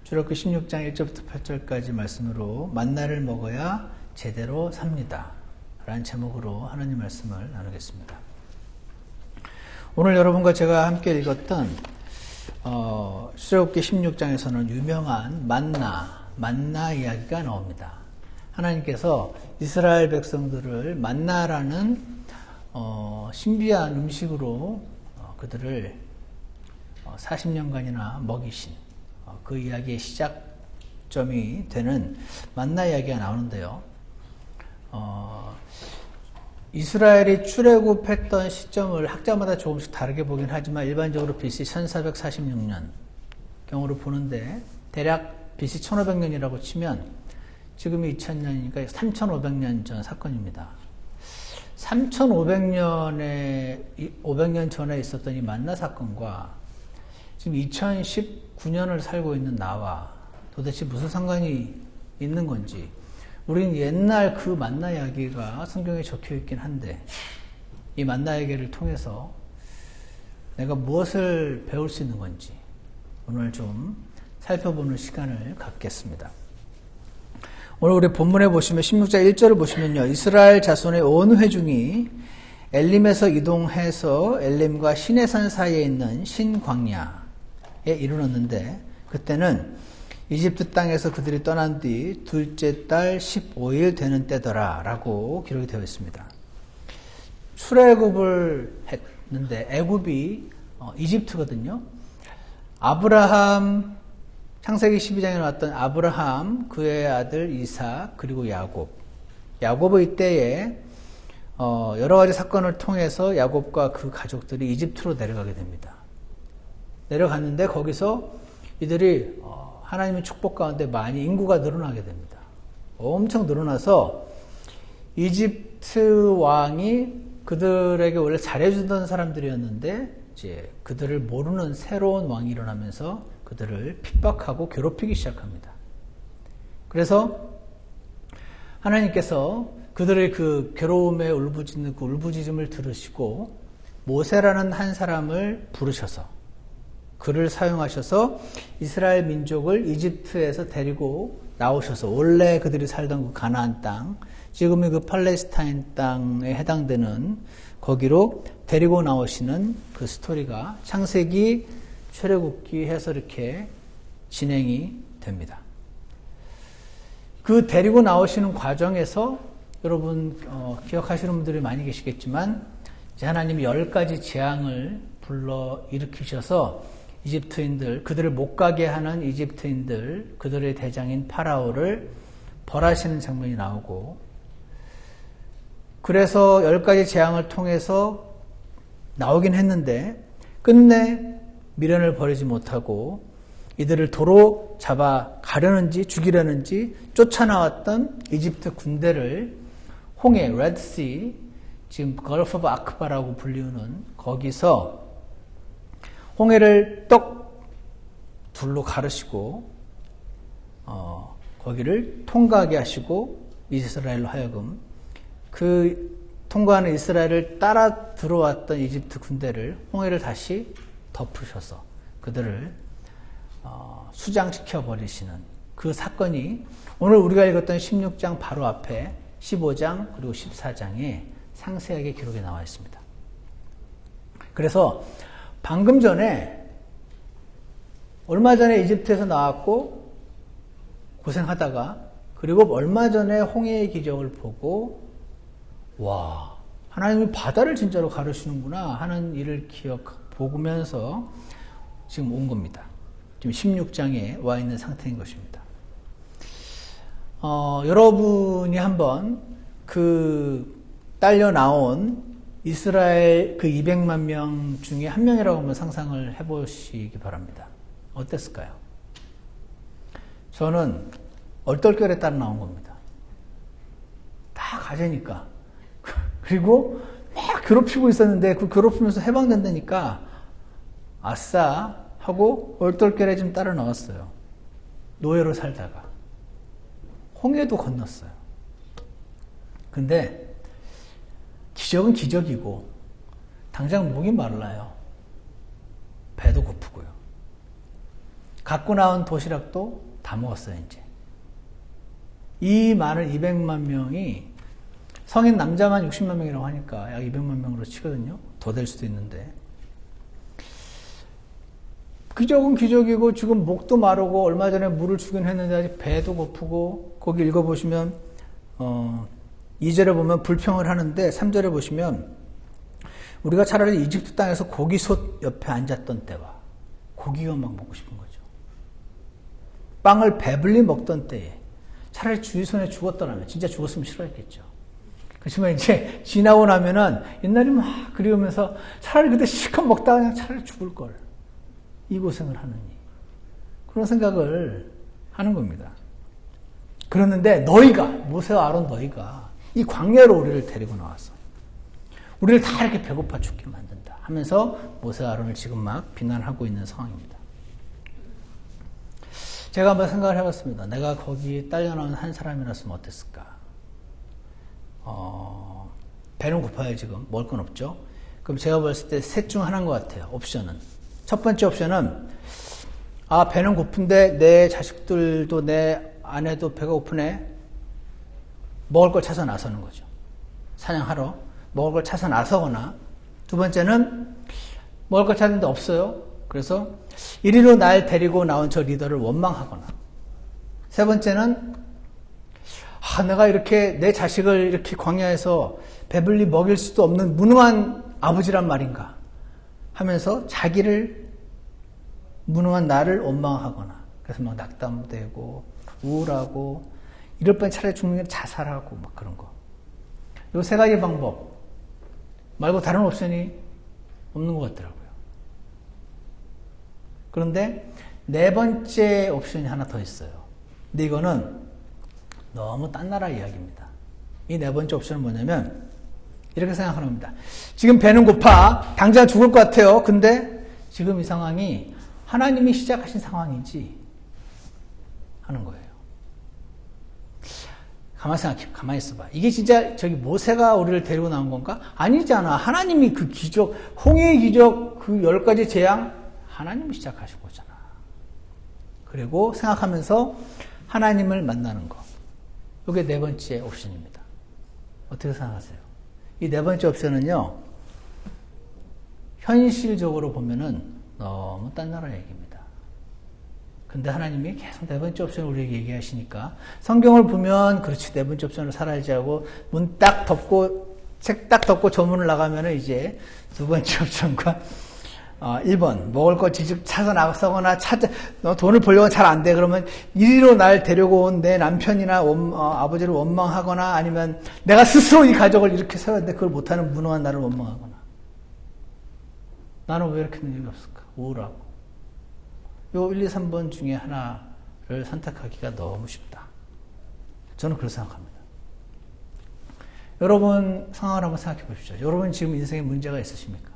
출애굽기 16장 1절부터 8절까지 말씀으로 만나를 먹어야 제대로 삽니다 라는 제목으로 하나님 말씀을 나누겠습니다. 오늘 여러분과 제가 함께 읽었던 출애굽기 16장에서는 유명한 만나 이야기가 나옵니다. 하나님께서 이스라엘 백성들을 만나라는 신비한 음식으로 그들을 40년간이나 먹이신 그 이야기의 시작점이 되는 만나 이야기가 나오는데요. 이스라엘이 출애굽했던 시점을 학자마다 조금씩 다르게 보긴 하지만 일반적으로 BC 1446년 경으로 보는데 대략 BC 1500년이라고 치면 지금이 2000년이니까 3500년 전 사건입니다. 500년 전에 있었던 이 만나 사건과 지금 2019년을 살고 있는 나와 도대체 무슨 상관이 있는 건지, 우리는 옛날 그 만나 이야기가 성경에 적혀 있긴 한데 이 만나 이야기를 통해서 내가 무엇을 배울 수 있는 건지 오늘 좀 살펴보는 시간을 갖겠습니다. 오늘 우리 본문에 보시면 16장 1절을 보시면요, 이스라엘 자손의 온 회중이 엘림에서 이동해서 엘림과 시내산 사이에 있는 신광야에 이르렀는데 그때는 이집트 땅에서 그들이 떠난 뒤 둘째 달 15일 되는 때더라 라고 기록이 되어 있습니다. 출애굽을 했는데 애굽이 이집트거든요. 아브라함, 창세기 12장에 나왔던 아브라함, 그의 아들 이삭, 그리고 야곱의 때에 여러 가지 사건을 통해서 야곱과 그 가족들이 이집트로 내려가게 됩니다. 내려갔는데 거기서 이들이 하나님의 축복 가운데 많이 인구가 늘어나게 됩니다. 엄청 늘어나서 이집트 왕이 그들에게 원래 잘해주던 사람들이었는데 이제 그들을 모르는 새로운 왕이 일어나면서 그들을 핍박하고 괴롭히기 시작합니다. 그래서 하나님께서 그들의 그 괴로움에 울부짖는 그 울부짖음을 들으시고 모세라는 한 사람을 부르셔서 그를 사용하셔서 이스라엘 민족을 이집트에서 데리고 나오셔서 원래 그들이 살던 그 가나안 땅, 지금의 그 팔레스타인 땅에 해당되는 거기로 데리고 나오시는 그 스토리가 창세기, 출애굽기 해서 이렇게 진행이 됩니다. 그 데리고 나오시는 과정에서 여러분 기억하시는 분들이 많이 계시겠지만 이제 하나님이 10가지 재앙을 불러 일으키셔서 이집트인들, 그들을 못 가게 하는 이집트인들, 그들의 대장인 파라오를 벌하시는 장면이 나오고, 그래서 10가지 재앙을 통해서 나오긴 했는데 끝내 미련을 버리지 못하고 이들을 도로 잡아 가려는지 죽이려는지 쫓아나왔던 이집트 군대를 홍해, 레드시, 지금 걸프 오브 아크바라고 불리우는 거기서 홍해를 떡 둘로 가르시고 거기를 통과하게 하시고 이스라엘로 하여금 그 통과하는 이스라엘을 따라 들어왔던 이집트 군대를 홍해를 다시 덮으셔서 그들을 수장시켜 버리시는 그 사건이 오늘 우리가 읽었던 16장 바로 앞에 15장 그리고 14장에 상세하게 기록이 나와 있습니다. 그래서 방금 전에 얼마 전에 이집트에서 나왔고 고생하다가 그리고 얼마 전에 홍해의 기적을 보고 와, 하나님이 바다를 진짜로 가르시는구나 하는 일을 보면서 지금 온 겁니다. 지금 16장에 와 있는 상태인 것입니다. 여러분이 한번 그 딸려 나온 이스라엘 그 200만 명 중에 한 명이라고 한번 상상을 해보시기 바랍니다. 어땠을까요? 저는 얼떨결에 따라 나온 겁니다. 다 가재니까. 그리고 막 괴롭히고 있었는데 그 괴롭히면서 해방된다니까 아싸 하고 얼떨결에 좀 따라 나왔어요. 노예로 살다가. 홍해도 건넜어요. 근데 기적은 기적이고 당장 목이 말라요. 배도 고프고요. 갖고 나온 도시락도 다 먹었어요, 이제. 이 많은 200만 명이 성인 남자만 60만 명이라고 하니까 약 200만 명으로 치거든요. 더 될 수도 있는데. 기적은 기적이고 지금 목도 마르고 얼마 전에 물을 주긴 했는데 아직 배도 고프고 거기 읽어보시면 2절에 보면 불평을 하는데 3절에 보시면 우리가 차라리 이집트 땅에서 고기솥 옆에 앉았던 때와 고기가 막 먹고 싶은 거죠. 빵을 배불리 먹던 때에 차라리 주의 손에 죽었더라면 진짜 죽었으면 싫어했겠죠. 그렇지만 이제 지나고 나면은 옛날에 막 그리우면서 차라리 그때 실컷 먹다가 그냥 차라리 죽을 걸. 이 고생을 하느니. 그런 생각을 하는 겁니다. 그러는데 너희가, 모세와 아론 너희가 이 광야로 우리를 데리고 나왔어. 우리를 다 이렇게 배고파 죽게 만든다 하면서 모세와 아론을 지금 막 비난하고 있는 상황입니다. 제가 한번 생각을 해봤습니다. 내가 거기 딸려나온 한 사람이었으면 어땠을까? 배는 고파요, 지금. 먹을 건 없죠? 그럼 제가 봤을 때 셋 중 하나인 것 같아요, 옵션은. 첫 번째 옵션은, 배는 고픈데 내 자식들도 내 아내도 배가 고프네. 먹을 걸 찾아 나서는 거죠. 사냥하러. 먹을 걸 찾아 나서거나, 두 번째는 먹을 걸 찾는데 없어요. 그래서 이리로 날 데리고 나온 저 리더를 원망하거나, 세 번째는 내가 이렇게 내 자식을 이렇게 광야에서 배불리 먹일 수도 없는 무능한 아버지란 말인가 하면서 자기를 무능한 나를 원망하거나, 그래서 막 낙담되고 우울하고 이럴 바엔 차라리 죽는 게 자살하고 막 그런 거. 이 세 가지 방법 말고 다른 옵션이 없는 것 같더라고요. 그런데 네 번째 옵션이 하나 더 있어요. 근데 이거는 너무 딴 나라 이야기입니다. 이 네 번째 옵션은 뭐냐면 이렇게 생각하는 겁니다. 지금 배는 고파. 당장 죽을 것 같아요. 근데 지금 이 상황이 하나님이 시작하신 상황이지 하는 거예요. 가만히 생각해. 가만히 있어봐. 이게 진짜 저기 모세가 우리를 데리고 나온 건가? 아니잖아. 하나님이 그 기적, 홍해의 기적, 그 10가지 재앙 하나님이 시작하신 거잖아. 그리고 생각하면서 하나님을 만나는 거. 이게 네 번째 옵션입니다. 어떻게 생각하세요? 이 네 번째 옵션은요, 현실적으로 보면은 너무 딴 나라 얘기입니다. 근데 하나님이 계속 네 번째 옵션을 우리에게 얘기하시니까 성경을 보면 그렇지, 네 번째 옵션을 살아야지 하고 문 딱 덮고 책 딱 덮고 조문을 나가면은 이제 두 번째 옵션과 1번 먹을 거 지직 찾아 나서거나 돈을 벌려고 잘 안 돼. 그러면 이리로 날 데리고 온 내 남편이나 아버지를 원망하거나, 아니면 내가 스스로 이 가족을 이렇게 세웠는데 그걸 못하는 무능한 나를 원망하거나. 나는 왜 이렇게 능력이 없을까? 우울하고. 요 1, 2, 3번 중에 하나를 선택하기가 너무 쉽다. 저는 그렇게 생각합니다. 여러분 상황을 한번 생각해 보십시오. 여러분 지금 인생에 문제가 있으십니까?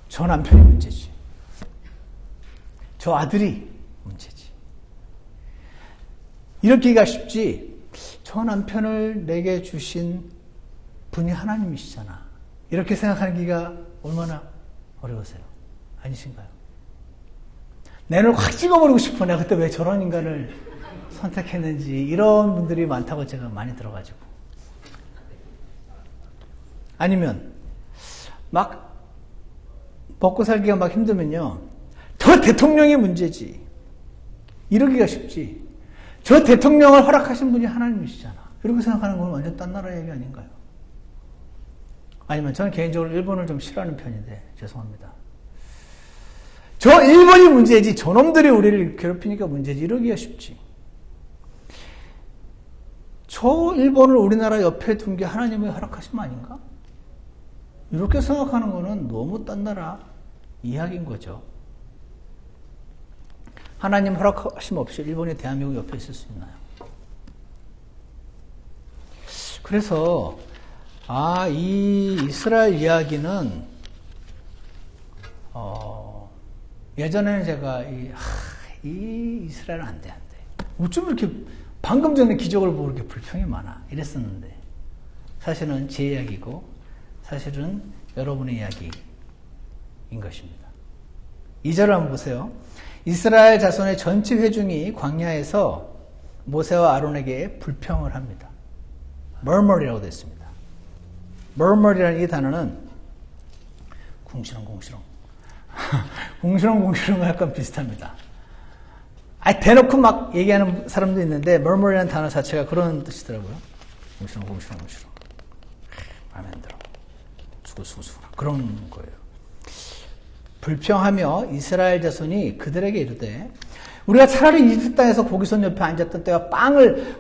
저 남편이 문제지. 저 아들이 문제지. 이렇게 얘기가 쉽지, 저 남편을 내게 주신 분이 하나님이시잖아. 이렇게 생각하기가 얼마나 어려우세요? 아니신가요? 내 눈을 확 찍어버리고 싶어. 내가 그때 왜 저런 인간을 선택했는지. 이런 분들이 많다고 제가 많이 들어가지고. 아니면 막 먹고 살기가 막 힘들면요, 저 대통령이 문제지. 이러기가 쉽지. 저 대통령을 허락하신 분이 하나님이시잖아. 이렇게 생각하는 건 완전 딴 나라 얘기 아닌가요? 아니면 저는 개인적으로 일본을 좀 싫어하는 편인데 죄송합니다. 저 일본이 문제지, 저놈들이 우리를 괴롭히니까 문제지. 이러기가 쉽지. 저 일본을 우리나라 옆에 둔 게 하나님의 허락하신 거 아닌가? 이렇게 생각하는 거는 너무 딴 나라 이야기인 거죠. 하나님 허락하심 없이 일본이 대한민국 옆에 있을 수 있나요? 그래서 이 이스라엘 이야기는 예전에는 제가 이 이스라엘은 안 돼. 어쩜 이렇게 방금 전에 기적을 보고 이렇게 불평이 많아 이랬었는데, 사실은 제 이야기고 사실은 여러분의 이야기인 것입니다. 2절을 한번 보세요. 이스라엘 자손의 전체 회중이 광야에서 모세와 아론에게 불평을 합니다. murmur이라고 되어 있습니다. murmur이라는 이 단어는 궁시렁궁시렁 궁시렁궁시렁과 약간 비슷합니다. 대놓고 막 얘기하는 사람도 있는데 murmur이라는 단어 자체가 그런 뜻이더라고요. 궁시렁궁시렁 마음에 안 들어. 수고수고 그런 거예요. 불평하며 이스라엘 자손이 그들에게 이르되 우리가 차라리 이집트 땅에서 고기손 옆에 앉았던 때와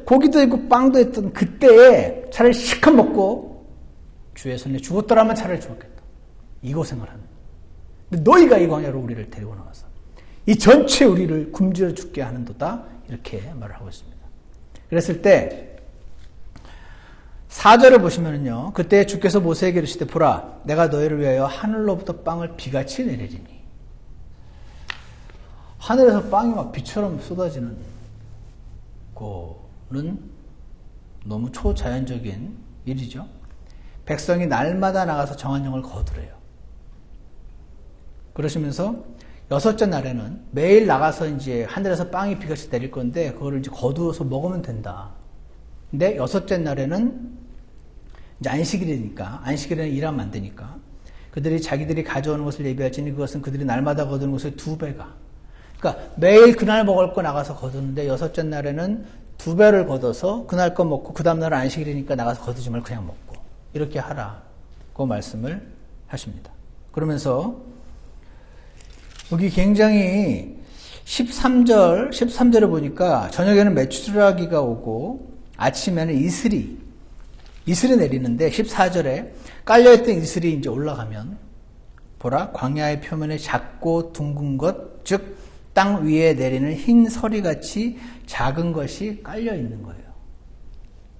고기도 있고 빵도 있던 그때에 차라리 실컷 먹고 주의 손에 죽었더라면 차라리 좋았겠다. 이 고생을 하는. 근데 너희가 이 광야로 우리를 데리고 나와서 이 전체 우리를 굶주려 죽게 하는도다. 이렇게 말을 하고 있습니다. 그랬을 때 4절을 보시면은요. 그때 주께서 모세에게 이르시되 보라 내가 너희를 위하여 하늘로부터 빵을 비같이 내리리니. 하늘에서 빵이 막 비처럼 쏟아지는 거는 너무 초자연적인 일이죠. 백성이 날마다 나가서 정한 영을 거두래요. 그러시면서 6째 날에는 매일 나가서 이제 하늘에서 빵이 비같이 내릴 건데 그거를 이제 거두어서 먹으면 된다. 근데 6째 날에는 이제 안식일에는 일하면 안 되니까 그들이 자기들이 가져오는 것을 예비할지니 그것은 그들이 날마다 거두는 것의 2배가. 그러니까 매일 그날 먹을 거 나가서 거두는데 6째 날에는 2배를 걷어서 그날 거 먹고 그 다음 날은 안식일이니까 나가서 거두지 말고 그냥 먹고 이렇게 하라고 말씀을 하십니다. 그러면서 여기 굉장히 13절을 보니까 저녁에는 메추라기가 오고 아침에는 이슬이 내리는데 14절에 깔려있던 이슬이 이제 올라가면 보라 광야의 표면에 작고 둥근 것 즉 땅 위에 내리는 흰 서리같이 작은 것이 깔려 있는 거예요.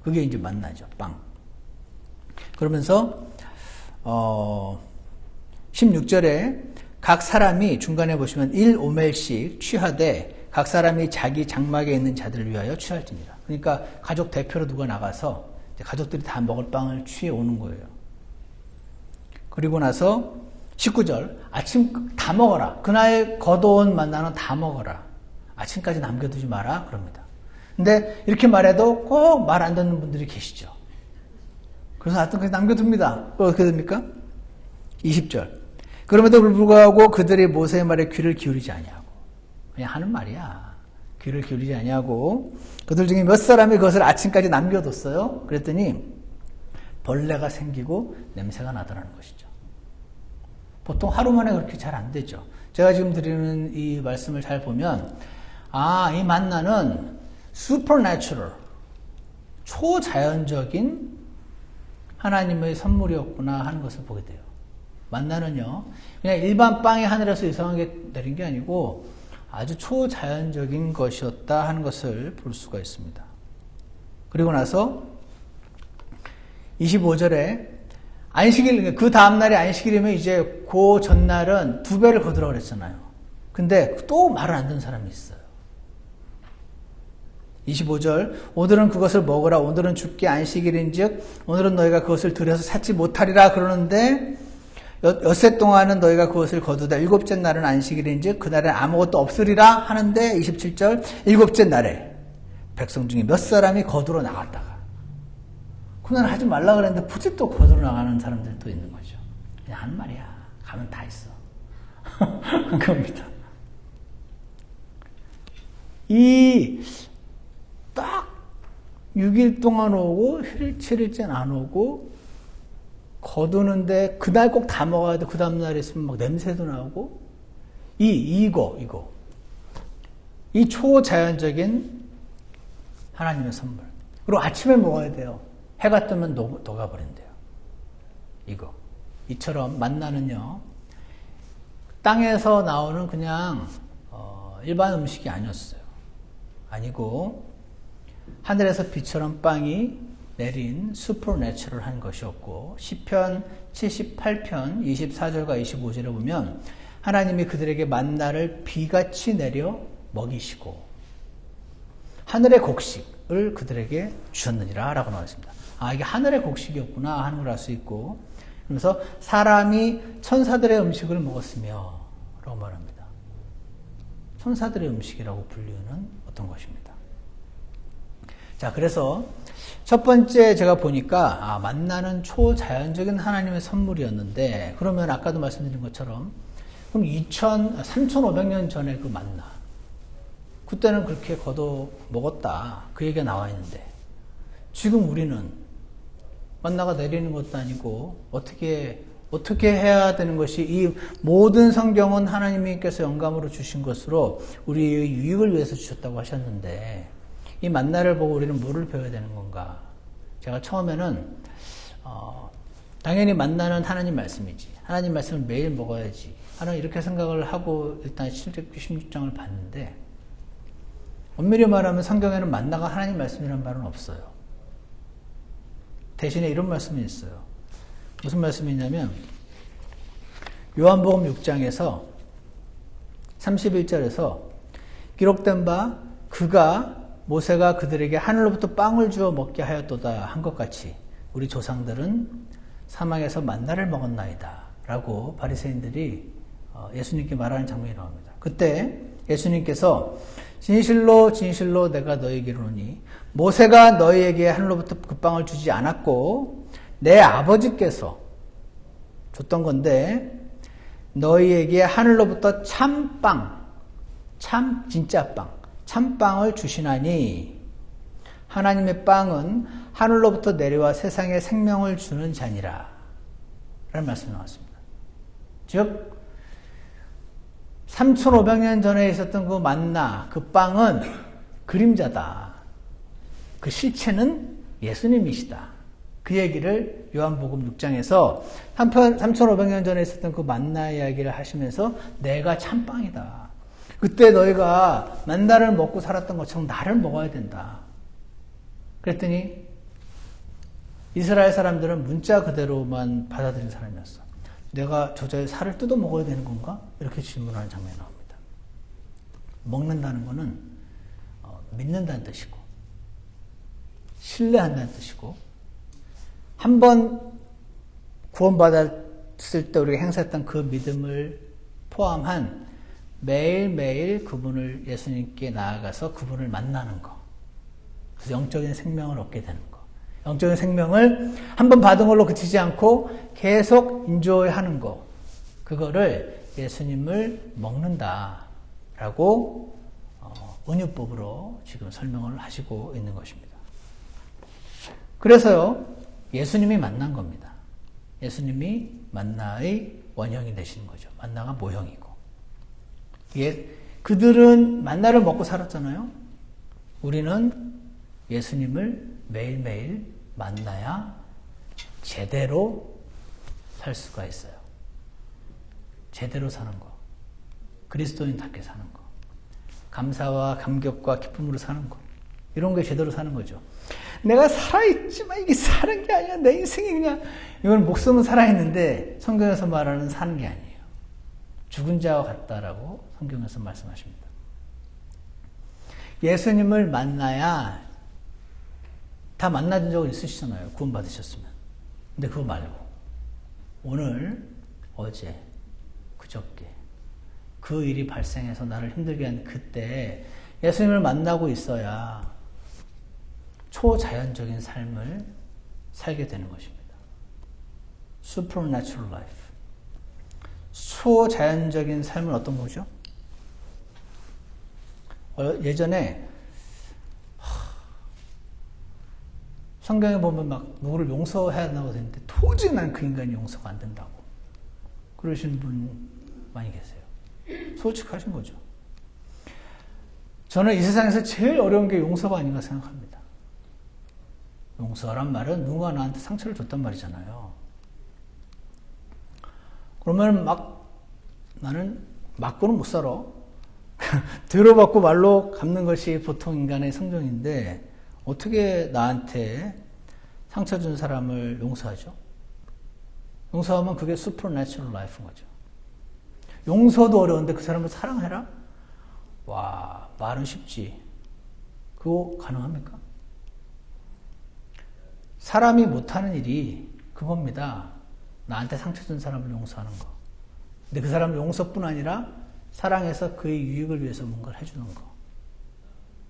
그게 이제 만나죠. 빵. 그러면서 16절에 각 사람이 중간에 보시면 1오멜씩 취하되 각 사람이 자기 장막에 있는 자들을 위하여 취할지니라. 그러니까 가족 대표로 누가 나가서 가족들이 다 먹을 빵을 취해 오는 거예요. 그리고 나서 19절 아침 다 먹어라. 그날 거둬온 만나는 다 먹어라. 아침까지 남겨두지 마라. 그럽니다. 근데 이렇게 말해도 꼭 말 안 듣는 분들이 계시죠. 그래서 아침까지 남겨둡니다. 어떻게 됩니까? 20절 그럼에도 불구하고 그들이 모세의 말에 귀를 기울이지 아니하고 그냥 하는 말이야. 귀를 기울이지 아니하고 그들 중에 몇 사람이 그것을 아침까지 남겨뒀어요. 그랬더니 벌레가 생기고 냄새가 나더라는 것이죠. 보통 하루 만에 그렇게 잘 안 되죠. 제가 지금 드리는 이 말씀을 잘 보면 이 만나는 supernatural, 초자연적인 하나님의 선물이었구나 하는 것을 보게 돼요. 만나는요 그냥 일반 빵이 하늘에서 이상하게 내린 게 아니고 아주 초자연적인 것이었다 하는 것을 볼 수가 있습니다. 그리고 나서 25절에 안식일, 그 다음날이 안식일이면 이제 그 전날은 2배를 거두라고 그랬잖아요. 근데 또 말을 안 듣는 사람이 있어요. 25절 오늘은 그것을 먹으라. 오늘은 주께 안식일인즉 오늘은 너희가 그것을 들여서 찾지 못하리라 그러는데 엿새 동안은 너희가 그것을 거두다. 7째 날은 안식일인즉 그날엔 아무것도 없으리라 하는데 27절 7째 날에 백성 중에 몇 사람이 거두러 나갔다가 그날 하지 말라 그랬는데 굳이 또 거두러 나가는 사람들도 있는 거죠. 그냥 하는 말이야. 가면 다 있어. 그겁니다. 이 딱 6일 동안 오고 7일째는 안 오고 거두는데 그날 꼭 다 먹어야 돼. 그 다음날 있으면 막 냄새도 나고 이거 이 초자연적인 하나님의 선물. 그리고 아침에 먹어야 돼요. 해가 뜨면 녹아버린대요. 이처럼 만나는요 땅에서 나오는 그냥 일반 음식이 아니었어요. 아니고 하늘에서 비처럼 빵이 내린 슈퍼내추럴한 것이었고 시편 78편 24절과 25절에 보면 하나님이 그들에게 만나를 비같이 내려 먹이시고 하늘의 곡식을 그들에게 주셨느니라 라고 나왔습니다. 이게 하늘의 곡식이었구나 하는 걸 알 수 있고 그러면서 사람이 천사들의 음식을 먹었으며 라고 말합니다. 천사들의 음식이라고 불리는 어떤 것입니다. 자, 그래서 첫 번째 제가 보니까 만나는 초자연적인 하나님의 선물이었는데, 그러면 아까도 말씀드린 것처럼 그럼 3,500년 전에 그 만나, 그때는 그렇게 걷어 먹었다, 그 얘기가 나와 있는데, 지금 우리는 만나가 내리는 것도 아니고 어떻게 해야 되는 것이, 이 모든 성경은 하나님께서 영감으로 주신 것으로 우리의 유익을 위해서 주셨다고 하셨는데, 이 만나를 보고 우리는 뭐를 배워야 되는 건가? 제가 처음에는 당연히 만나는 하나님 말씀이지, 하나님 말씀을 매일 먹어야지 하는 이렇게 생각을 하고 일단 신명기 16장을 봤는데, 엄밀히 말하면 성경에는 만나가 하나님 말씀이라는 말은 없어요. 대신에 이런 말씀이 있어요. 무슨 말씀이냐면 요한복음 6장에서 31절에서 기록된 바 모세가 그들에게 하늘로부터 빵을 주어 먹게 하였도다 한 것 같이 우리 조상들은 사막에서 만나를 먹었나이다 라고 바리새인들이 예수님께 말하는 장면이 나옵니다. 그때 예수님께서 진실로 진실로 내가 너희에게 이르노니 모세가 너희에게 하늘로부터 그 빵을 주지 않았고 내 아버지께서 줬던 건데, 너희에게 하늘로부터 참빵, 진짜 빵, 참빵을 주시나니 하나님의 빵은 하늘로부터 내려와 세상에 생명을 주는 자니라 라는 말씀이 나왔습니다. 즉 3,500년 전에 있었던 그 만나, 그 빵은 그림자다. 그 실체는 예수님이시다. 그 얘기를 요한복음 6장에서 3,500년 전에 있었던 그 만나 이야기를 하시면서 내가 참빵이다. 그때 너희가 만나를 먹고 살았던 것처럼 나를 먹어야 된다. 그랬더니 이스라엘 사람들은 문자 그대로만 받아들인 사람이었어. 내가 저자의 살을 뜯어 먹어야 되는 건가? 이렇게 질문하는 장면이 나옵니다. 먹는다는 것은 믿는다는 뜻이고 신뢰한다는 뜻이고, 한번 구원받았을 때 우리가 행사했던 그 믿음을 포함한 매일매일 그분을, 예수님께 나아가서 그분을 만나는 거, 그래서 영적인 생명을 얻게 되는 거, 영적인 생명을 한번 받은 걸로 그치지 않고 계속 인조하는 거, 그거를 예수님을 먹는다라고 은유법으로 지금 설명을 하시고 있는 것입니다. 그래서요, 예수님이 만난 겁니다. 예수님이 만나의 원형이 되시는 거죠. 만나가 모형이고. 그들은 만나를 먹고 살았잖아요. 우리는 예수님을 매일매일 만나야 제대로 살 수가 있어요. 제대로 사는 거. 그리스도인답게 사는 거. 감사와 감격과 기쁨으로 사는 거. 이런 게 제대로 사는 거죠. 내가 살아있지만 이게 사는 게 아니야. 내 인생이 그냥, 이건 목숨은 살아있는데 성경에서 말하는 사는 게 아니에요. 죽은 자와 같다라고 성경에서 말씀하십니다. 예수님을 만나야, 다 만나본 적은 있으시잖아요. 구원 받으셨으면. 근데 그거 말고 오늘, 어제, 그저께 그 일이 발생해서 나를 힘들게 한 그때 예수님을 만나고 있어야 초자연적인 삶을 살게 되는 것입니다. Supernatural life. 초자연적인 삶은 어떤 거죠? 예전에 성경에 보면 막 누구를 용서해야 한다고 했는데 도저히 난 그 인간이 용서가 안 된다고 그러시는 분 많이 계세요. 솔직하신 거죠. 저는 이 세상에서 제일 어려운 게 용서가 아닌가 생각합니다. 용서란 말은 누군가 나한테 상처를 줬단 말이잖아요. 그러면 나는 맞고는 못 살아. 들어받고 말로 갚는 것이 보통 인간의 성정인데 어떻게 나한테 상처 준 사람을 용서하죠? 용서하면 그게 supernatural life인 거죠. 용서도 어려운데 그 사람을 사랑해라? 와, 말은 쉽지. 그거 가능합니까? 사람이 못하는 일이 그겁니다. 나한테 상처 준 사람을 용서하는 거. 근데 그 사람 용서뿐 아니라 사랑해서 그의 유익을 위해서 뭔가를 해주는 거.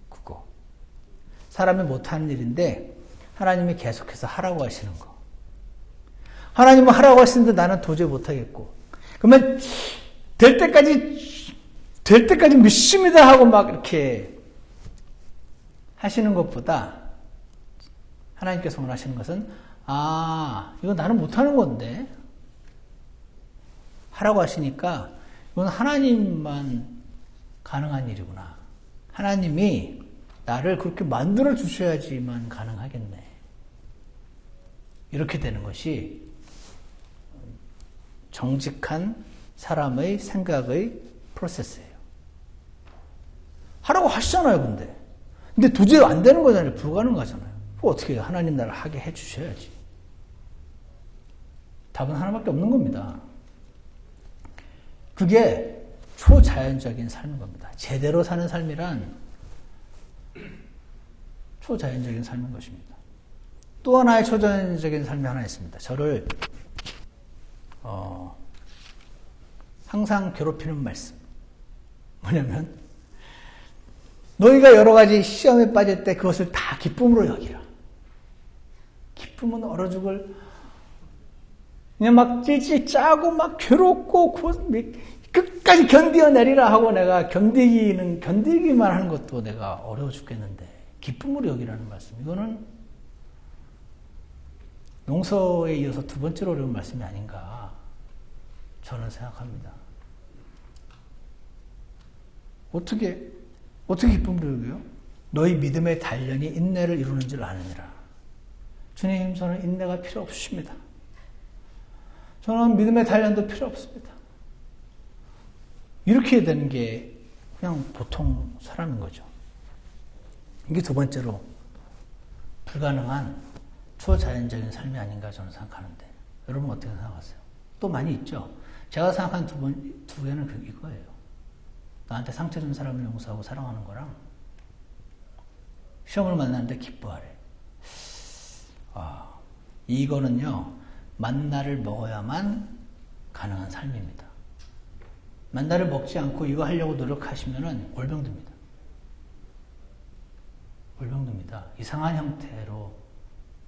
그거. 사람이 못하는 일인데 하나님이 계속해서 하라고 하시는 거. 하나님은 하라고 하시는데 나는 도저히 못하겠고. 그러면 될 때까지 믿습니다 하고 막 이렇게 하시는 것보다 하나님께서 원하시는 것은 이거 나는 못하는 건데 하라고 하시니까 이건 하나님만 가능한 일이구나. 하나님이 나를 그렇게 만들어 주셔야지만 가능하겠네. 이렇게 되는 것이 정직한 사람의 생각의 프로세스예요. 하라고 하시잖아요, 근데 도저히 안 되는 거잖아요. 불가능하잖아요. 어떻게 해요? 하나님 나를 하게 해 주셔야지. 답은 하나밖에 없는 겁니다. 그게 초자연적인 삶인 겁니다. 제대로 사는 삶이란 초자연적인 삶인 것입니다. 또 하나의 초자연적인 삶이 하나 있습니다. 저를 항상 괴롭히는 말씀. 뭐냐면 너희가 여러 가지 시험에 빠질 때 그것을 다 기쁨으로 여기라. 기쁨은 얼어 죽을 그냥 막 찔찔 짜고 막 괴롭고 끝까지 견디어내리라 하고 내가 견디기만 하는 것도 내가 어려워 죽겠는데 기쁨으로 여기라는 말씀. 이거는 농서에 이어서 두 번째로 어려운 말씀이 아닌가 저는 생각합니다. 어떻게 기쁨으로 여겨요? 너희 믿음의 단련이 인내를 이루는 줄 아느니라. 주님, 저는 인내가 필요 없습니다. 저는 믿음의 단련도 필요 없습니다. 이렇게 되는 게 그냥 보통 사람인 거죠. 이게 두 번째로 불가능한 초자연적인 삶이 아닌가 저는 생각하는데 여러분 어떻게 생각하세요? 또 많이 있죠. 제가 생각한 두 개는 이거예요. 나한테 상처 준 사람을 용서하고 사랑하는 거랑 시험을 만나는데 기뻐하래. 이거는요, 만나를 먹어야만 가능한 삶입니다. 만나를 먹지 않고 이거 하려고 노력하시면은 골병듭니다. 이상한 형태로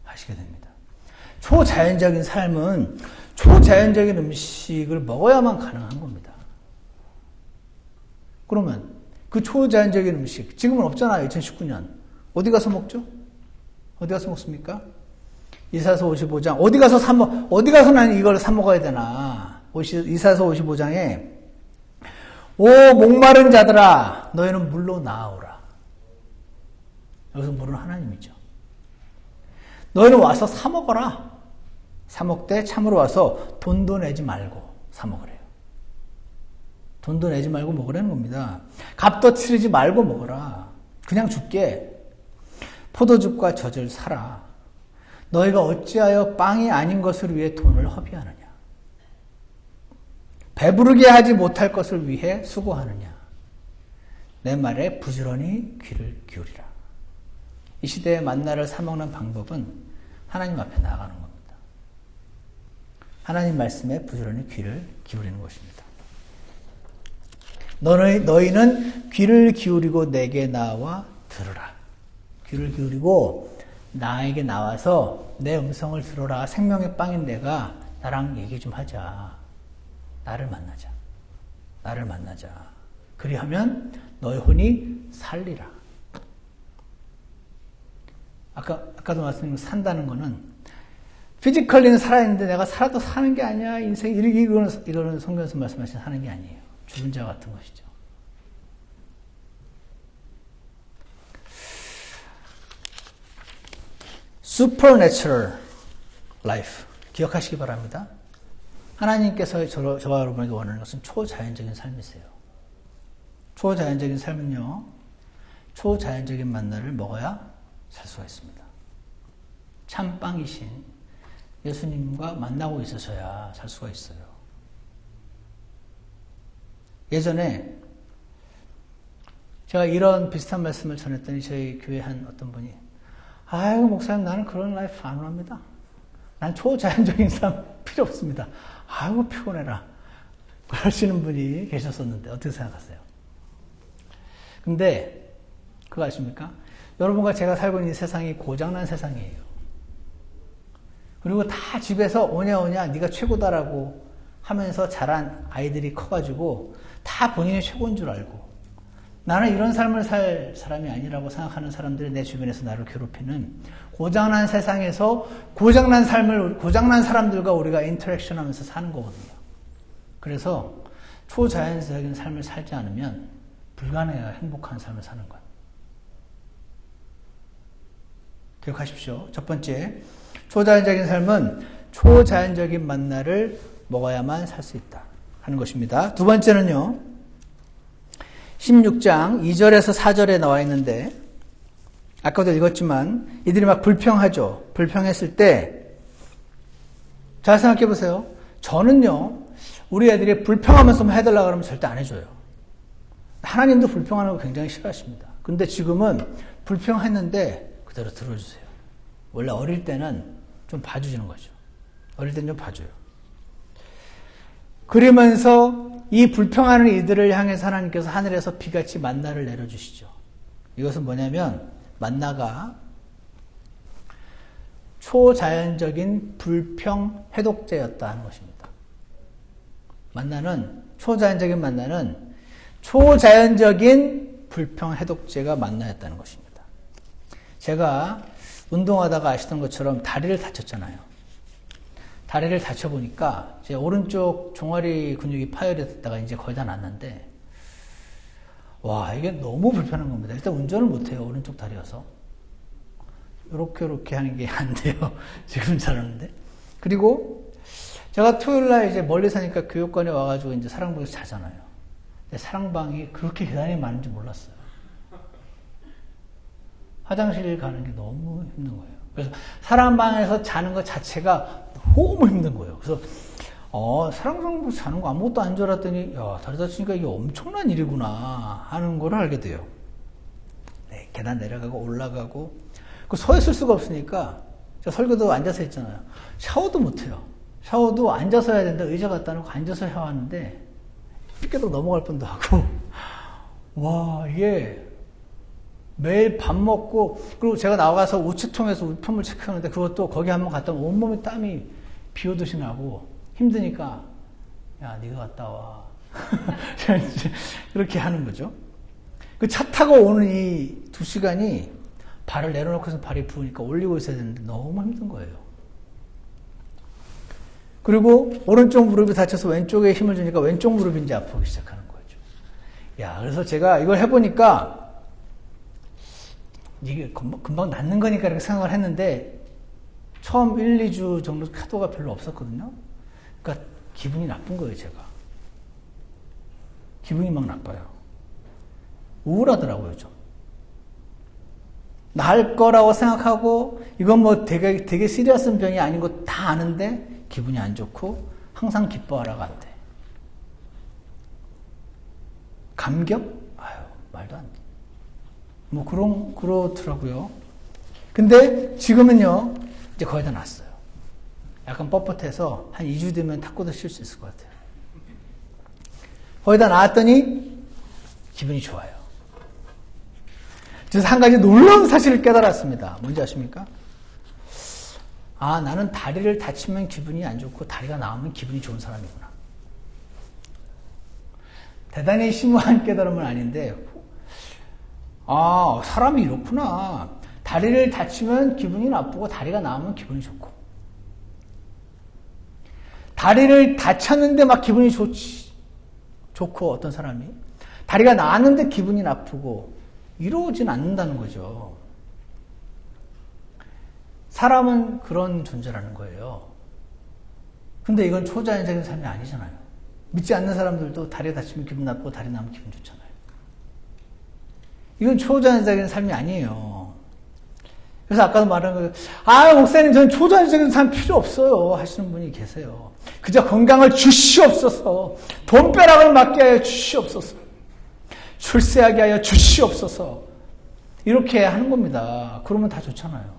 하시게 됩니다. 초자연적인 삶은 초자연적인 음식을 먹어야만 가능한 겁니다. 그러면 그 초자연적인 음식, 지금은 없잖아요. 2019년. 어디 가서 먹죠? 어디 가서 먹습니까? 이사서 55장. 어디 가서 난 이걸 사 먹어야 되나? 이사서 55장에 오 목마른 자들아 너희는 물로 나아오라. 여기서 물은 하나님이죠. 너희는 와서 사 먹어라. 사 먹되 참으로 와서 돈도 내지 말고 사 먹으래요. 돈도 내지 말고 먹으라는 겁니다. 값도 치르지 말고 먹어라. 그냥 줄게. 포도즙과 젖을 사라. 너희가 어찌하여 빵이 아닌 것을 위해 돈을 허비하느냐. 배부르게 하지 못할 것을 위해 수고하느냐. 내 말에 부지런히 귀를 기울이라. 이 시대에 만나를 사먹는 방법은 하나님 앞에 나아가는 겁니다. 하나님 말씀에 부지런히 귀를 기울이는 것입니다. 너희는 귀를 기울이고 내게 나와 들으라. 귀를 기울이고 나에게 나와서 내 음성을 들어라. 생명의 빵인 내가 나랑 얘기 좀 하자. 나를 만나자. 그리하면 너의 혼이 살리라. 아까도 말씀드린 산다는 거는 피지컬리는 살아있는데 내가 살아도 사는 게 아니야. 인생 이거는 성경에서 말씀하신 사는 게 아니에요. 죽은 자 같은 것이죠. Supernatural life 기억하시기 바랍니다. 하나님께서 저와 여러분에게 원하는 것은 초자연적인 삶이세요. 초자연적인 삶은요, 초자연적인 만나를 먹어야 살 수가 있습니다. 참빵이신 예수님과 만나고 있으셔야 살 수가 있어요. 예전에 제가 이런 비슷한 말씀을 전했더니 저희 교회 한 어떤 분이 아이고 목사님 나는 그런 라이프 안 원합니다. 난 초자연적인 삶 필요 없습니다. 아이고 피곤해라. 그러시는 분이 계셨었는데 어떻게 생각하세요? 근데 그거 아십니까? 여러분과 제가 살고 있는 이 세상이 고장난 세상이에요. 그리고 다 집에서 오냐 네가 최고다라고 하면서 자란 아이들이 커가지고 다 본인이 최고인 줄 알고 나는 이런 삶을 살 사람이 아니라고 생각하는 사람들이 내 주변에서 나를 괴롭히는 고장난 세상에서 고장난 사람들과 우리가 인터랙션 하면서 사는 거거든요. 그래서 초자연적인 삶을 살지 않으면 불가능해요. 행복한 삶을 사는 건. 기억하십시오. 첫 번째, 초자연적인 삶은 초자연적인 만나를 먹어야만 살 수 있다 하는 것입니다. 두 번째는요. 16장 2절에서 4절에 나와 있는데 아까도 읽었지만 이들이 막 불평하죠. 불평했을 때 잘 생각해 보세요. 저는요. 우리 애들이 불평하면서 뭐 해달라고 그러면 절대 안 해줘요. 하나님도 불평하는 거 굉장히 싫어하십니다. 근데 지금은 불평했는데 그대로 들어주세요. 원래 어릴 때는 좀 봐주시는 거죠. 어릴 때는 좀 봐줘요. 그러면서 이 불평하는 이들을 향해서 하나님께서 하늘에서 비같이 만나를 내려주시죠. 이것은 뭐냐면 만나가 초자연적인 불평 해독제였다 하는 것입니다. 초자연적인 만나는 초자연적인 불평 해독제가 만나였다는 것입니다. 제가 운동하다가 아시던 것처럼 다리를 다쳤잖아요. 다리를 다쳐보니까 제 오른쪽 종아리 근육이 파열이 됐다가 이제 거의 다 났는데 와 이게 너무 불편한 겁니다. 일단 운전을 못해요. 오른쪽 다리여서. 이렇게 하는 게 안 돼요. 지금 잘하는데. 그리고 제가 토요일날 이제 멀리 사니까 교육관에 와가지고 이제 사랑방에서 자잖아요. 근데 사랑방이 그렇게 계단이 많은지 몰랐어요. 화장실 가는 게 너무 힘든 거예요. 그래서 사랑방에서 자는 것 자체가 너무 힘든 거예요. 그래서 사랑방에서 자는 거 아무것도 안 줄 알았더니 야 다리 다치니까 이게 엄청난 일이구나 하는 걸 알게 돼요. 네, 계단 내려가고 올라가고 서 있을 수가 없으니까 제가 설교도 앉아서 했잖아요. 샤워도 못해요. 샤워도 앉아서 해야 된다. 의자 갖다 놓고 앉아서 샤워하는데 삐껴도 넘어갈 뻔도 하고 와 이게 매일 밥 먹고 그리고 제가 나가서 우체통에서 우편물 체크하는데 그것도 거기 한번 갔다 오면 온몸에 땀이 비오듯이 나고 힘드니까 야 네가 갔다 와 그렇게 하는 거죠. 그 차 타고 오는 이 2시간이 발을 내려놓고서 발이 부으니까 올리고 있어야 되는데 너무 힘든 거예요. 그리고 오른쪽 무릎이 다쳐서 왼쪽에 힘을 주니까 왼쪽 무릎이 이제 아프기 시작하는 거죠. 야, 그래서 제가 이걸 해보니까 이게 금방 낫는 거니까 이렇게 생각을 했는데 처음 1, 2주 정도 효도가 별로 없었거든요. 그러니까 기분이 나쁜 거예요, 제가. 기분이 막 나빠요. 우울하더라고요, 좀. 나을 거라고 생각하고 이건 뭐 되게 시리어스한 병이 아닌 거 다 아는데 기분이 안 좋고 항상 기뻐하라고 안 돼. 감격? 아유 말도 안 돼. 뭐 그렇더라고요. 근데 지금은요 이제 거의 다 났어요. 약간 뻣뻣해서 한 2주 되면 탁구도 칠 수 있을 것 같아요. 거의 다 나았더니 기분이 좋아요. 그래서 한 가지 놀라운 사실을 깨달았습니다. 뭔지 아십니까? 아, 나는 다리를 다치면 기분이 안 좋고 다리가 나오면 기분이 좋은 사람이구나. 대단히 심오한 깨달음은 아닌데 아, 사람이 이렇구나. 다리를 다치면 기분이 나쁘고 다리가 나오면 기분이 좋고 다리를 다쳤는데 막 기분이 좋고 어떤 사람이 다리가 나았는데 기분이 나쁘고 이러진 않는다는 거죠. 사람은 그런 존재라는 거예요. 근데 이건 초자연적인 삶이 아니잖아요. 믿지 않는 사람들도 다리 다치면 기분 나쁘고 다리 나면 기분 좋잖아요. 이건 초자연적인 삶이 아니에요. 그래서 아까도 말한 거예요. 아, 목사님, 저는 초자연적인 삶 필요 없어요. 하시는 분이 계세요. 그저 건강을 주시옵소서. 돈벼락을 맞게 하여 주시옵소서. 출세하게 하여 주시옵소서. 이렇게 하는 겁니다. 그러면 다 좋잖아요.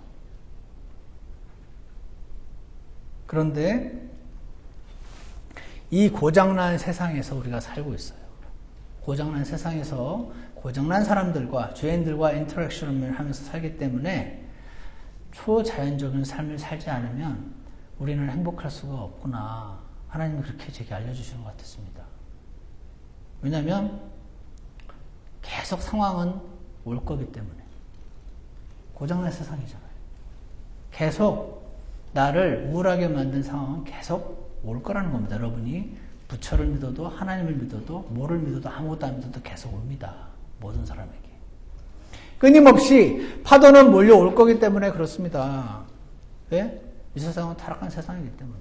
이 고장난 세상에서 우리가 살고 있어요. 고장난 세상에서 고장난 사람들과 죄인들과 인터랙션을 하면서 살기 때문에 초자연적인 삶을 살지 않으면 우리는 행복할 수가 없구나. 하나님이 그렇게 제게 알려주시는 것 같았습니다. 왜냐하면 계속 상황은 올 거기 때문에. 고장난 세상이잖아요. 계속 나를 우울하게 만든 상황은 계속 올 거라는 겁니다. 여러분이 부처를 믿어도 하나님을 믿어도 뭐를 믿어도 아무것도 안 믿어도 계속 옵니다. 모든 사람에게. 끊임없이 파도는 몰려올 거기 때문에 그렇습니다. 왜? 이 세상은 타락한 세상이기 때문에.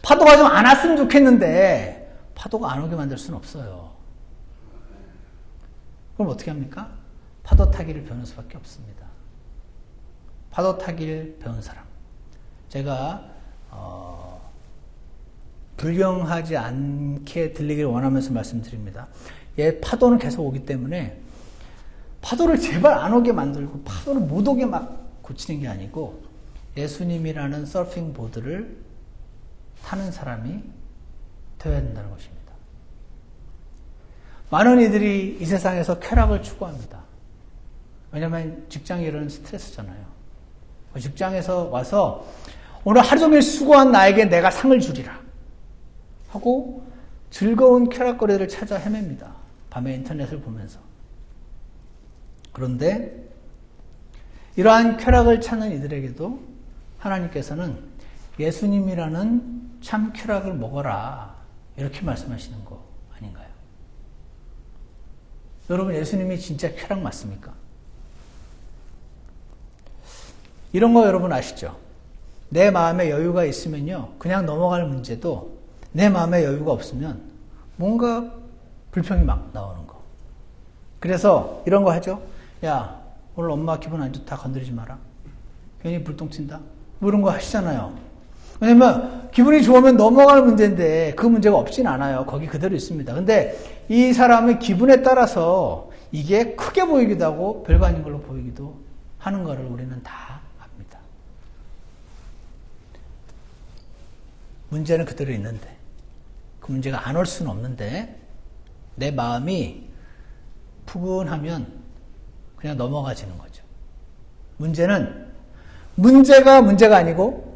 파도가 좀 안 왔으면 좋겠는데 파도가 안 오게 만들 수는 없어요. 그럼 어떻게 합니까? 파도 타기를 배우는 수밖에 없습니다. 파도 타기를 배운 사람. 제가 불경하지 않게 들리기를 원하면서 말씀드립니다. 파도는 계속 오기 때문에 파도를 제발 안 오게 만들고 파도를 못 오게 막 고치는 게 아니고 예수님이라는 서핑 보드를 타는 사람이 되어야 된다는 것입니다. 많은 이들이 이 세상에서 쾌락을 추구합니다. 왜냐하면 직장 일은 스트레스잖아요. 직장에서 와서 오늘 하루 종일 수고한 나에게 내가 상을 주리라 하고 즐거운 쾌락거리를 찾아 헤맵니다. 밤에 인터넷을 보면서. 그런데 이러한 쾌락을 찾는 이들에게도 하나님께서는 예수님이라는 참 쾌락을 먹어라 이렇게 말씀하시는 거 아닌가요? 여러분 예수님이 진짜 쾌락 맞습니까? 이런 거 여러분 아시죠? 내 마음에 여유가 있으면요 그냥 넘어갈 문제도 내 마음에 여유가 없으면 뭔가 불평이 막 나오는 거. 그래서 이런 거 하죠. 야 오늘 엄마 기분 안 좋다 건드리지 마라. 괜히 불똥 튄다. 뭐 이런 거 하시잖아요. 왜냐면 기분이 좋으면 넘어갈 문제인데 그 문제가 없진 않아요. 거기 그대로 있습니다. 근데 이 사람의 기분에 따라서 이게 크게 보이기도 하고 별거 아닌 걸로 보이기도 하는 거를 우리는 다 압니다. 문제는 그대로 있는데 그 문제가 안 올 수는 없는데 내 마음이 푸근하면 그냥 넘어가지는 거죠. 문제는 문제가 아니고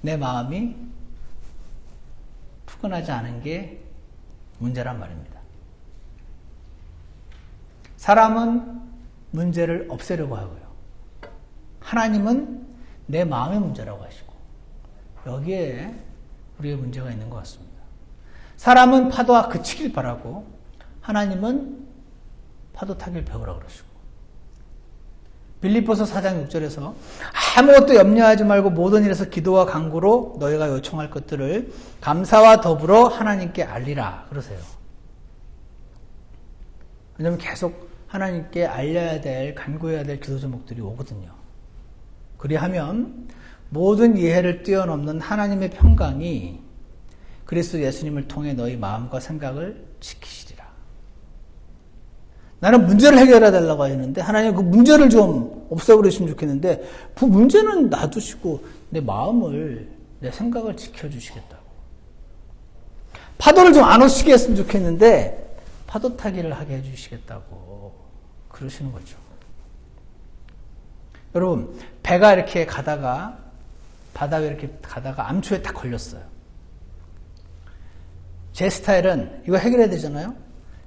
내 마음이 푸근하지 않은 게 문제란 말입니다. 사람은 문제를 없애려고 하고요. 하나님은 내 마음의 문제라고 하시고 여기에 우리의 문제가 있는 것 같습니다. 사람은 파도와 그치길 바라고 하나님은 파도 타기를 배우라 그러시고 빌립보서 4장 6절에서 아무것도 염려하지 말고 모든 일에서 기도와 간구로 너희가 요청할 것들을 감사와 더불어 하나님께 알리라 그러세요. 왜냐하면 계속 하나님께 알려야 될 간구해야 될 기도 제목들이 오거든요. 그리하면 모든 이해를 뛰어넘는 하나님의 평강이 그리스도 예수님을 통해 너희 마음과 생각을 지키시리라. 나는 문제를 해결해 달라고 했는데 하나님 그 문제를 좀 없애버리시면 좋겠는데 그 문제는 놔두시고 내 마음을 내 생각을 지켜주시겠다고. 파도를 좀 안 오시게 했으면 좋겠는데 파도 타기를 하게 해주시겠다고 그러시는 거죠. 여러분 배가 이렇게 가다가 바다에 이렇게 가다가 암초에 딱 걸렸어요. 제 스타일은 이거 해결해야 되잖아요.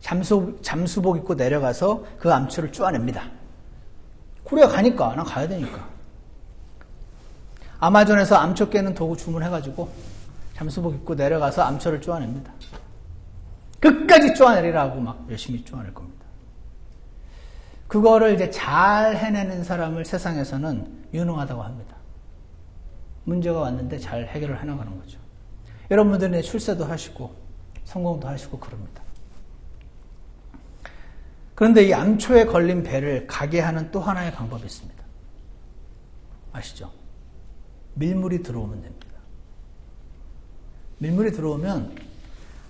잠수복 입고 내려가서 그 암초를 쪼아냅니다. 그래야 가니까 난 가야 되니까. 아마존에서 암초 깨는 도구 주문해가지고 잠수복 입고 내려가서 암초를 쪼아냅니다. 끝까지 쪼아내리라고 막 열심히 쪼아낼 겁니다. 그거를 이제 잘 해내는 사람을 세상에서는 유능하다고 합니다. 문제가 왔는데 잘 해결을 해나가는 거죠. 여러분들은 출세도 하시고 성공도 하시고 그럽니다. 그런데 이 암초에 걸린 배를 가게 하는 또 하나의 방법이 있습니다. 아시죠? 밀물이 들어오면 됩니다. 밀물이 들어오면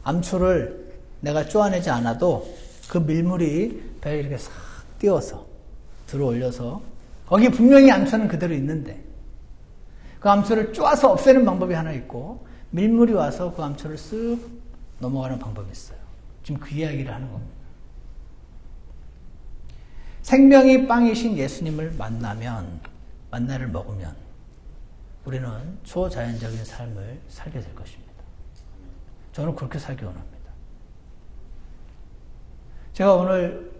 암초를 내가 쪼아내지 않아도 그 밀물이 배에 이렇게 싹 띄워서 들어올려서 거기 분명히 암초는 그대로 있는데 그 암초를 쪼아서 없애는 방법이 하나 있고 밀물이 와서 그 암초를 쓱 넘어가는 방법이 있어요. 지금 그 이야기를 하는 겁니다. 생명이 빵이신 예수님을 만나를 먹으면 우리는 초자연적인 삶을 살게 될 것입니다. 저는 그렇게 살기 원합니다. 제가 오늘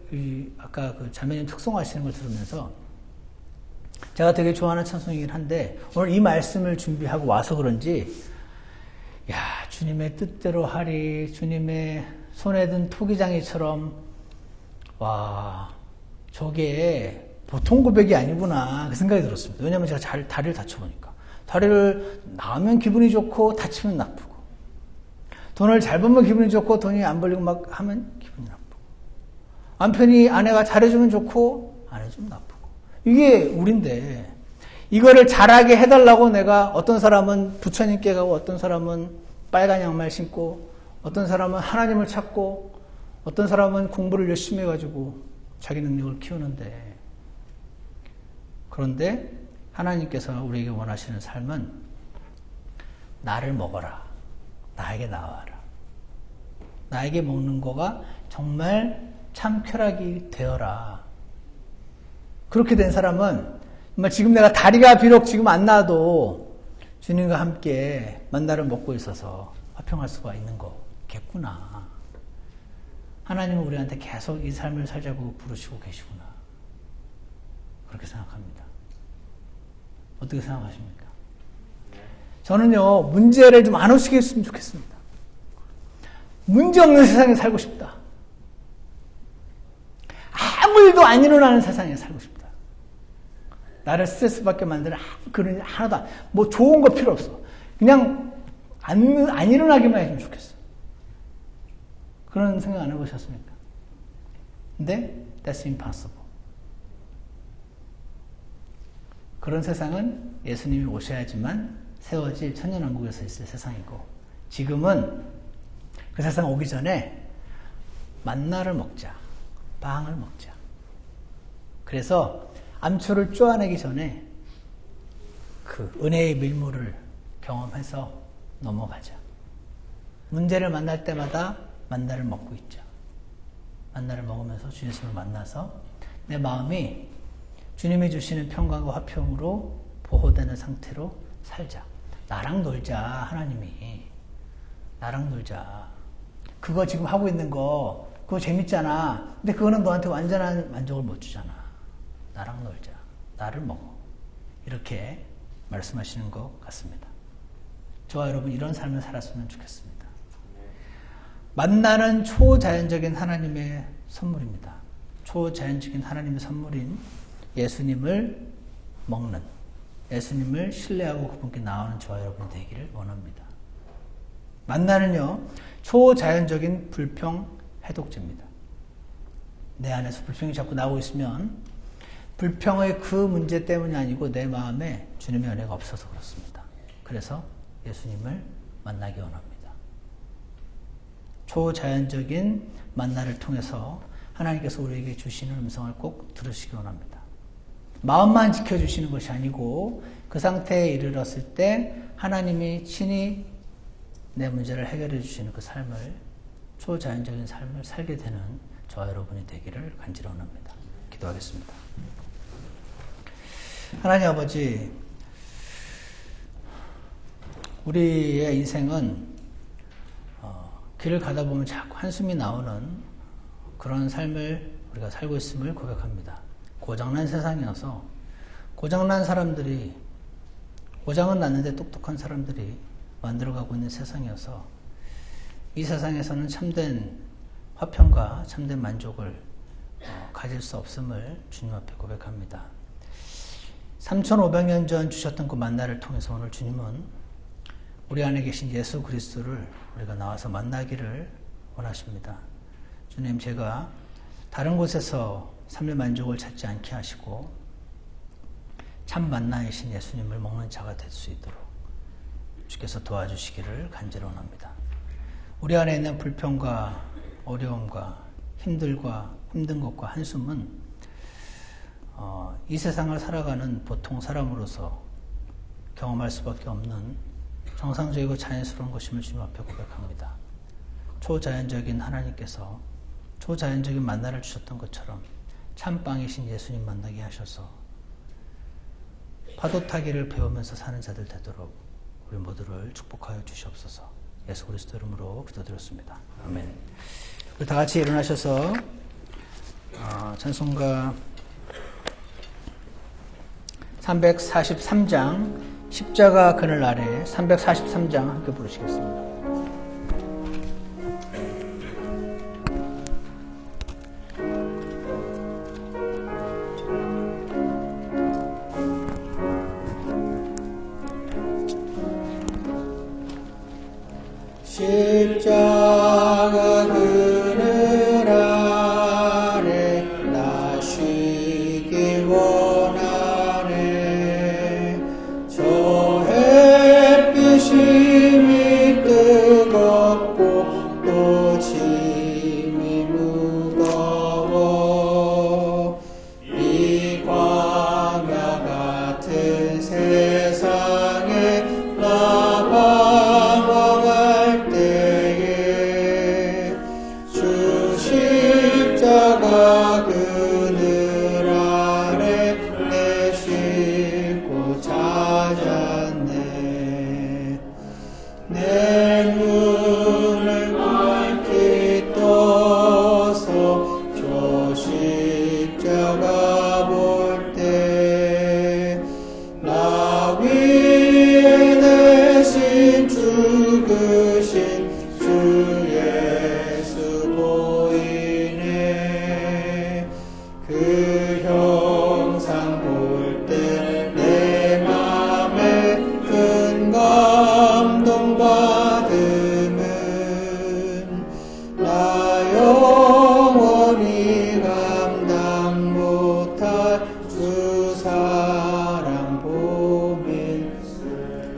아까 그 자매님 특송하시는 걸 들으면서 제가 되게 좋아하는 찬송이긴 한데 오늘 이 말씀을 준비하고 와서 그런지 주님의 뜻대로 하리, 주님의 손에 든 토기장이처럼 저게 보통 고백이 아니구나 그 생각이 들었습니다. 왜냐하면 제가 다리를 다쳐보니까 다리를 나으면 기분이 좋고 다치면 나쁘고 돈을 잘 벌면 기분이 좋고 돈이 안 벌리고 막 하면 기분이 나쁘고 남편이 아내가 잘해주면 좋고 안 해주면 나쁘고 이게 우린데 이거를 잘하게 해달라고 내가 어떤 사람은 부처님께 가고 어떤 사람은 빨간 양말 신고 어떤 사람은 하나님을 찾고 어떤 사람은 공부를 열심히 해가지고 자기 능력을 키우는데 그런데 하나님께서 우리에게 원하시는 삶은 나를 먹어라. 나에게 나와라. 나에게 먹는 거가 정말 참 쾌락이 되어라. 그렇게 된 사람은 정말 지금 내가 다리가 비록 지금 안 나도 주님과 함께 만나를 먹고 있어서 화평할 수가 있는 거겠구나. 하나님은 우리한테 계속 이 삶을 살자고 부르시고 계시구나. 그렇게 생각합니다. 어떻게 생각하십니까? 저는요, 문제를 좀 안 오시게 했으면 좋겠습니다. 문제 없는 세상에 살고 싶다. 아무 일도 안 일어나는 세상에 살고 싶다. 나를 스트레스 받게 만드는 그런 일 하나도 뭐 좋은 거 필요 없어. 그냥 안 일어나기만 해주면 좋겠어. 그런 생각 안 해보셨습니까? 근데 that's impossible. 그런 세상은 예수님이 오셔야지만 세워질 천년왕국에서 있을 세상이고 지금은 그 세상 오기 전에 만나를 먹자. 빵을 먹자. 그래서 암초를 쪼아내기 전에 그 은혜의 밀물을 경험해서 넘어가자. 문제를 만날 때마다 만나를 먹고 있자. 만나를 먹으면서 주님을 만나서 내 마음이 주님이 주시는 평강과 화평으로 보호되는 상태로 살자. 나랑 놀자, 하나님이. 나랑 놀자. 그거 지금 하고 있는 거, 그거 재밌잖아. 근데 그거는 너한테 완전한 만족을 못 주잖아. 나랑 놀자. 나를 먹어. 이렇게 말씀하시는 것 같습니다. 저와 여러분 이런 삶을 살았으면 좋겠습니다. 만나는 초자연적인 하나님의 선물입니다. 초자연적인 하나님의 선물인 예수님을 먹는, 예수님을 신뢰하고 그분께 나오는 저와 여러분이 되기를 원합니다. 만나는요, 초자연적인 불평 해독제입니다. 내 안에서 불평이 자꾸 나오고 있으면 불평의 그 문제 때문이 아니고 내 마음에 주님의 은혜가 없어서 그렇습니다. 그래서 예수님을 만나기 원합니다. 초자연적인 만나를 통해서 하나님께서 우리에게 주시는 음성을 꼭 들으시기 원합니다. 마음만 지켜주시는 것이 아니고 그 상태에 이르렀을 때 하나님이 친히 내 문제를 해결해 주시는 그 삶을, 초자연적인 삶을 살게 되는 저와 여러분이 되기를 간절히 원합니다. 기도하겠습니다. 하나님 아버지, 우리의 인생은 길을 가다 보면 자꾸 한숨이 나오는 그런 삶을 우리가 살고 있음을 고백합니다. 고장난 세상이어서 고장난 사람들이, 고장은 났는데 똑똑한 사람들이 만들어가고 있는 세상이어서 이 세상에서는 참된 화평과 참된 만족을 가질 수 없음을 주님 앞에 고백합니다. 3500년 전 주셨던 그 만나를 통해서 오늘 주님은 우리 안에 계신 예수 그리스도를 우리가 나와서 만나기를 원하십니다. 주님, 제가 다른 곳에서 삶의 만족을 찾지 않게 하시고 참 만나이신 예수님을 먹는 자가 될 수 있도록 주께서 도와주시기를 간절히 원합니다. 우리 안에 있는 불평과 어려움과 힘든 것과 한숨은 이 세상을 살아가는 보통 사람으로서 경험할 수밖에 없는 정상적이고 자연스러운 것임을 주님 앞에 고백합니다. 초자연적인 하나님께서 초자연적인 만나를 주셨던 것처럼 참빵이신 예수님 만나게 하셔서 파도 타기를 배우면서 사는 자들 되도록 우리 모두를 축복하여 주시옵소서. 예수 그리스도 이름으로 기도드렸습니다. 아멘. 우리 다 같이 일어나셔서 찬송가 343장 십자가 그늘 아래 343장 함께 부르시겠습니다. 십자가 그늘 아래 나 쉬기 원하네. 저 햇빛이 뜨겁고 또 짐이 무거워. 이 광야 같은 세상에 나 방황할 때에 주 십자가 그늘 아래 내 싣고 찾았네. 내 눈을 밝히 떠서 저 십자가 볼 때 나 위에 내신 죽으신 주 예수 보이네. 그 형상 볼 때 내 맘에 큰 감동 받음은 나 영원히 감당 못할 주 사랑 보밀.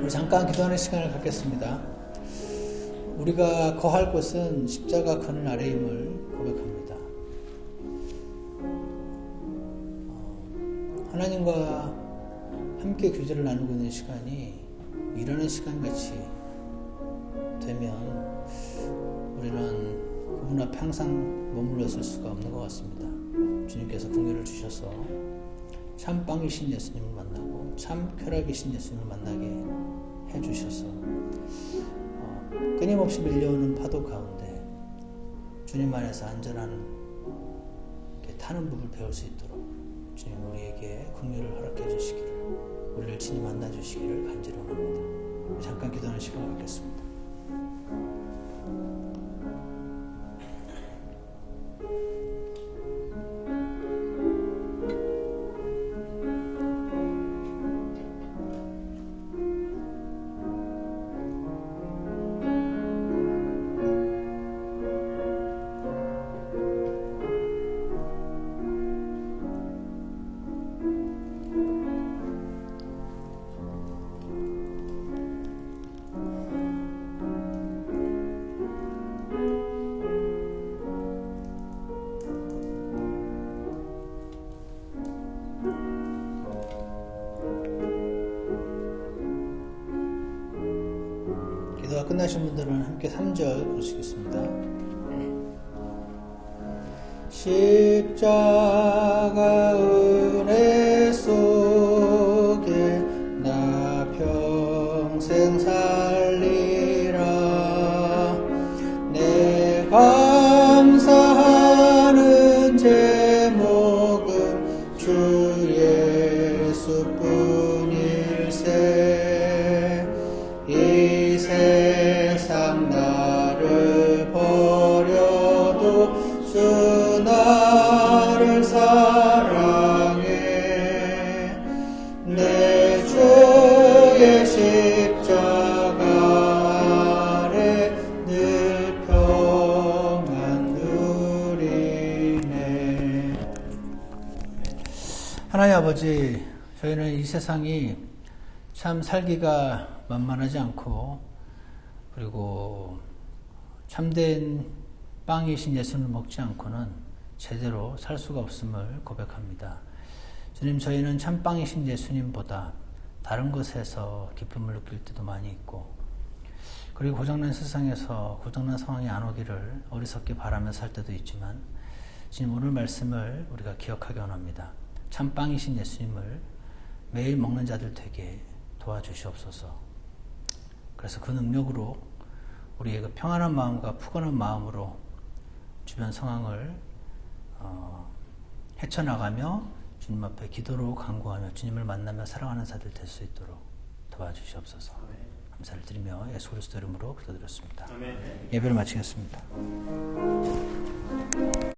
우리 잠깐 기도하는 시간을 갖겠습니다. 우리가 거할 곳은 십자가 그늘 아래임을 고백합니다. 하나님과 함께 교제를 나누고 있는 시간이 일하는 시간같이 되면 우리는 그분 앞에 항상 머물러 있을 수가 없는 것 같습니다. 주님께서 긍휼을 주셔서 참 빵이신 예수님을 만나고 참 쾌락이신 예수님을 만나게 해주셔서 끊임없이 밀려오는 파도 가운데 주님 안에서 안전한 타는 법을 배울 수 있도록 주님 우리에게 긍휼을 허락해 주시기를, 우리를 친히 만나 주시기를 간절히 원합니다. 잠깐 기도하는 시간을 갖겠습니다. 기도가 끝나신 분들은 함께 3절 부르시겠습니다. 십자가 은혜 속에 나 평생 살리라. 내 감사하는 제목은 주 예수뿐일세. 이 세상 나를 버려도 주 나를 사랑해. 내 주의 십자가 아래 늘 평안 누리네. 하나님 아버지, 저희는 이 세상이 참 살기가 만만하지 않고, 그리고 참된 빵이신 예수를 먹지 않고는 제대로 살 수가 없음을 고백합니다. 주님, 저희는 참빵이신 예수님보다 다른 것에서 기쁨을 느낄 때도 많이 있고, 그리고 고장난 세상에서 고장난 상황이 안 오기를 어리석게 바라며 살 때도 있지만 주님 오늘 말씀을 우리가 기억하기 원합니다. 참 빵이신 예수님을 매일 먹는 자들 되게 도와주시옵소서. 그래서 그 능력으로 우리의 그 평안한 마음과 푸근한 마음으로 주변 상황을 헤쳐나가며 주님 앞에 기도로 간구하며 주님을 만나며 사랑하는 자들 될 수 있도록 도와주시옵소서. 감사를 드리며 예수 그리스도 이름으로 기도드렸습니다. 예배를 마치겠습니다.